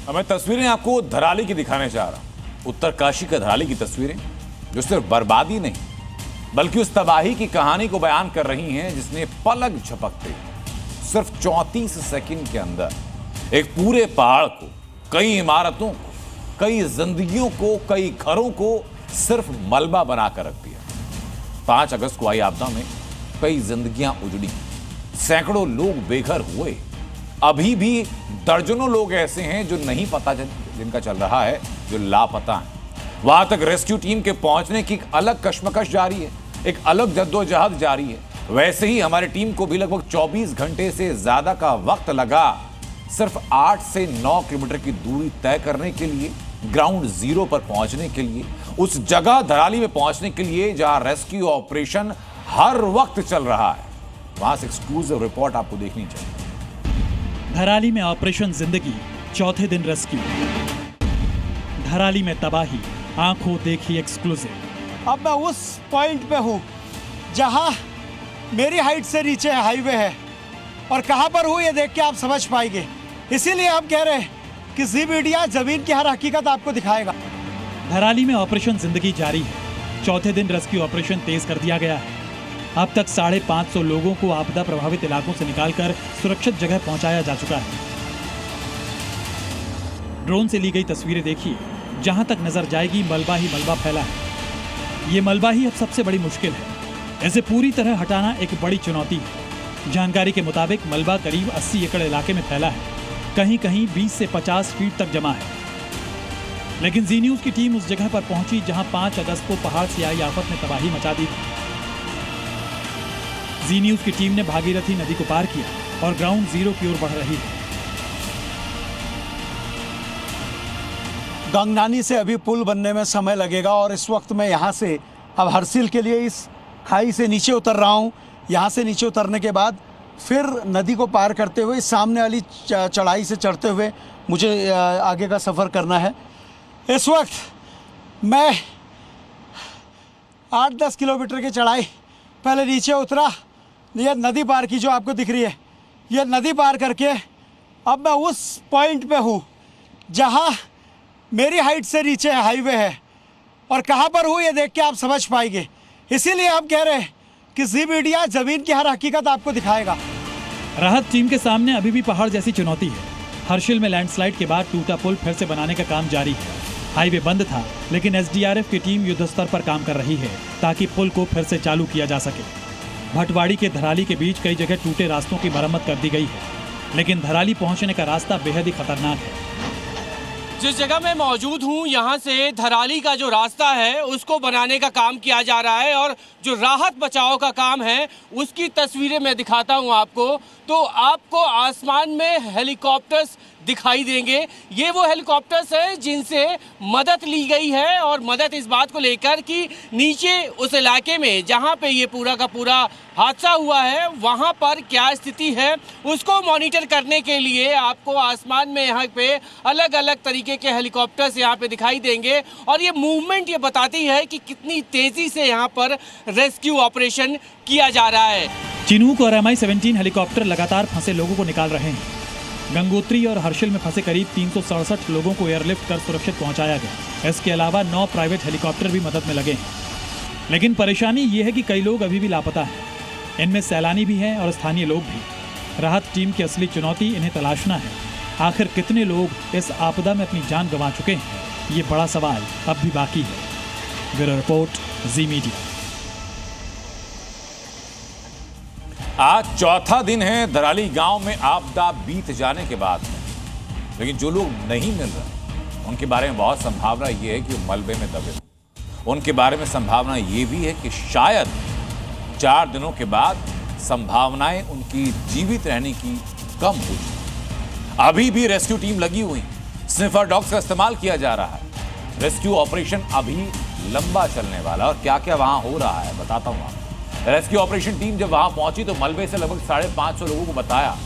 अब मैं तस्वीरें आपको धराली की दिखाने जा रहा हूं। उत्तरकाशी का धराली की तस्वीरें जो सिर्फ बर्बादी नहीं बल्कि उस तबाही की कहानी को बयान कर रही हैं जिसने पलक झपकते सिर्फ 34 सेकंड के अंदर एक पूरे पहाड़ को, कई इमारतों को, कई जिंदगियों को, कई घरों को सिर्फ मलबा बनाकर रख दिया। 5 अगस्त को आई आपदा में कई जिंदगियां उजड़ी, सैकड़ों लोग बेघर हुए। अभी भी दर्जनों लोग ऐसे हैं जो नहीं पता जिनका चल रहा है, जो लापता हैं। वहां तक रेस्क्यू टीम के पहुंचने की एक अलग कश्मकश जारी है, एक अलग जद्दोजहद जारी है। वैसे ही हमारी टीम को भी लगभग 24 घंटे से ज्यादा का वक्त लगा सिर्फ 8 से 9 किलोमीटर की दूरी तय करने के लिए, ग्राउंड जीरो पर पहुंचने के लिए, उस जगह धराली में पहुंचने के लिए जहां रेस्क्यू ऑपरेशन हर वक्त चल रहा है। वहां से एक्सक्लूसिव रिपोर्ट आपको देखनी चाहिए। धराली में ऑपरेशन जिंदगी, चौथे दिन रेस्क्यू। धराली में तबाही, आंखों देखी एक्सक्लूसिव। अब मैं उस पॉइंट पे हूँ जहाँ मेरी हाइट से नीचे हाईवे है और कहाँ पर हूँ ये देख के आप समझ पाएंगे। इसीलिए हम कह रहे हैं कि जी मीडिया जमीन की हर हकीकत आपको दिखाएगा। धराली में ऑपरेशन जिंदगी जारी है। चौथे दिन रेस्क्यू ऑपरेशन तेज कर दिया गया है। अब तक 550 लोगों को आपदा प्रभावित इलाकों से निकालकर सुरक्षित जगह पहुंचाया जा चुका है। ड्रोन से ली गई तस्वीरें देखिए, जहां तक नजर जाएगी मलबा ही मलबा फैला है। ये मलबा ही अब सबसे बड़ी मुश्किल है। इसे पूरी तरह हटाना एक बड़ी चुनौती है। जानकारी के मुताबिक मलबा करीब 80 एकड़ इलाके में फैला है। कहीं कहीं 20 से 50 फीट तक जमा है। लेकिन जी न्यूज की टीम उस जगह पर पहुंची जहां 5 अगस्त को पहाड़ से आई आफत ने तबाही मचा दी थी। जी न्यूज की टीम ने भागीरथी नदी को पार किया और ग्राउंड जीरो की ओर बढ़ रही है। गंगनानी से अभी पुल बनने में समय लगेगा और इस वक्त मैं यहाँ से अब हरसिल के लिए इस खाई से नीचे उतर रहा हूँ। यहाँ से नीचे उतरने के बाद फिर नदी को पार करते हुए सामने वाली चढ़ाई से चढ़ते हुए मुझे आगे का सफ़र करना है। इस वक्त मैं 8-10 किलोमीटर की चढ़ाई पहले नीचे उतरा, ये नदी पार की जो आपको दिख रही है, ये नदी पार करके अब मैं उस पॉइंट पे हूँ जहाँ मेरी हाइट से नीचे हाईवे है और कहाँ पर हूँ ये देख के आप समझ पाएंगे। इसीलिए हम कह रहे हैं कि जी मीडिया जमीन की हर हकीकत आपको दिखाएगा। राहत टीम के सामने अभी भी पहाड़ जैसी चुनौती है। हर्षिल में लैंडस्लाइड के बाद टूटा पुल फिर से बनाने का काम जारी है। हाईवे बंद था, लेकिन एसडीआरएफ की टीम युद्ध स्तर पर काम कर रही है ताकि पुल को फिर से चालू किया जा सके। भटवाड़ी के धराली के बीच कई जगह टूटे रास्तों की मरम्मत कर दी गई है, लेकिन धराली पहुंचने का रास्ता बेहद ही खतरनाक है। जिस जगह मैं मौजूद हूं, यहां से धराली का जो रास्ता है उसको बनाने का काम किया जा रहा है और जो राहत बचाव का काम है उसकी तस्वीरें मैं दिखाता हूं आपको। तो आपको आसमान में हेलीकॉप्टर्स दिखाई देंगे। ये वो हेलीकॉप्टर्स हैं जिनसे मदद ली गई है और मदद इस बात को लेकर कि नीचे उस इलाके में जहां पे ये पूरा का पूरा हादसा हुआ है वहां पर क्या स्थिति है उसको मॉनिटर करने के लिए आपको आसमान में यहाँ पे अलग अलग तरीके के हेलीकॉप्टर्स यहाँ पे दिखाई देंगे। और ये मूवमेंट ये बताती है कि कितनी तेजी से यहाँ पर रेस्क्यू ऑपरेशन किया जा रहा है। चिनूक और MI-17 हेलीकॉप्टर लगातार फंसे लोगों को निकाल रहे हैं। गंगोत्री और हर्षिल में फंसे करीब 367 लोगों को एयरलिफ्ट कर सुरक्षित पहुंचाया गया। इसके अलावा 9 प्राइवेट हेलीकॉप्टर भी मदद में लगे हैं। लेकिन परेशानी ये है कि कई लोग अभी भी लापता हैं। इनमें सैलानी भी हैं और स्थानीय लोग भी। राहत टीम की असली चुनौती इन्हें तलाशना है। आखिर कितने लोग इस आपदा में अपनी जान गंवा चुके हैं, ये बड़ा सवाल अब भी बाकी है। ब्यूरो रिपोर्ट, जी मीडिया। आज चौथा दिन है धराली गांव में आपदा बीत जाने के बाद, लेकिन जो लोग नहीं मिल रहे उनके बारे में बहुत संभावना ये है कि वो मलबे में दबे हों। उनके बारे में संभावना ये भी है कि शायद 4 दिनों के बाद संभावनाएं उनकी जीवित रहने की कम हो जाए। अभी भी रेस्क्यू टीम लगी हुई, स्निफर डॉग्स का इस्तेमाल किया जा रहा है। रेस्क्यू ऑपरेशन अभी लंबा चलने वाला और क्या क्या वहां हो रहा है बताता हूं आपको। रेस्क्यू ऑपरेशन टीम जब वहां पहुंची तो मलबे से लगभग 550 लोगों को बताया।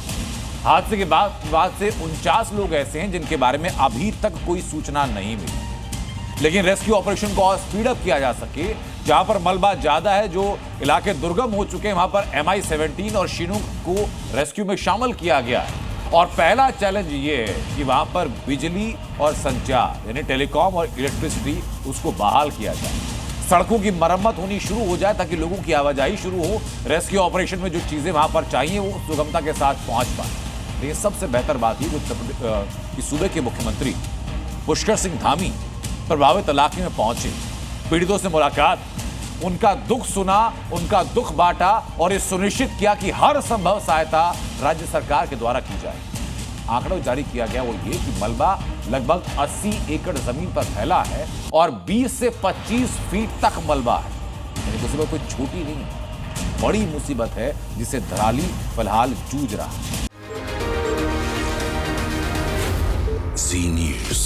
हादसे के बाद से 49 लोग ऐसे हैं जिनके बारे में अभी तक कोई सूचना नहीं मिली। लेकिन रेस्क्यू ऑपरेशन को और स्पीड अप किया जा सके, जहां पर मलबा ज्यादा है, जो इलाके दुर्गम हो चुके हैं, वहां पर MI-17 और शिनूक को रेस्क्यू में शामिल किया गया है। और पहला चैलेंज ये है कि वहां पर बिजली और संचार यानी टेलीकॉम और इलेक्ट्रिसिटी उसको बहाल किया जाए, सड़कों की मरम्मत होनी शुरू हो जाए ताकि लोगों की आवाजाही शुरू हो, रेस्क्यू ऑपरेशन में जो चीजें वहां पर चाहिए वो सुगमता के साथ पहुंच पाए। लेकिन सबसे बेहतर बात ही कि सूबे के मुख्यमंत्री पुष्कर सिंह धामी प्रभावित इलाके में पहुंचे, पीड़ितों से मुलाकात, उनका दुख सुना, उनका दुख बांटा और ये सुनिश्चित किया कि हर संभव सहायता राज्य सरकार के द्वारा की जाए। आंकड़ा जारी किया गया वो ये कि मलबा लगभग 80 एकड़ जमीन पर फैला है और 20 से 25 फीट तक मलबा है। यानी मुसीबत कोई छोटी नहीं है, बड़ी मुसीबत है जिसे धराली फिलहाल जूझ रहा है। Zee News।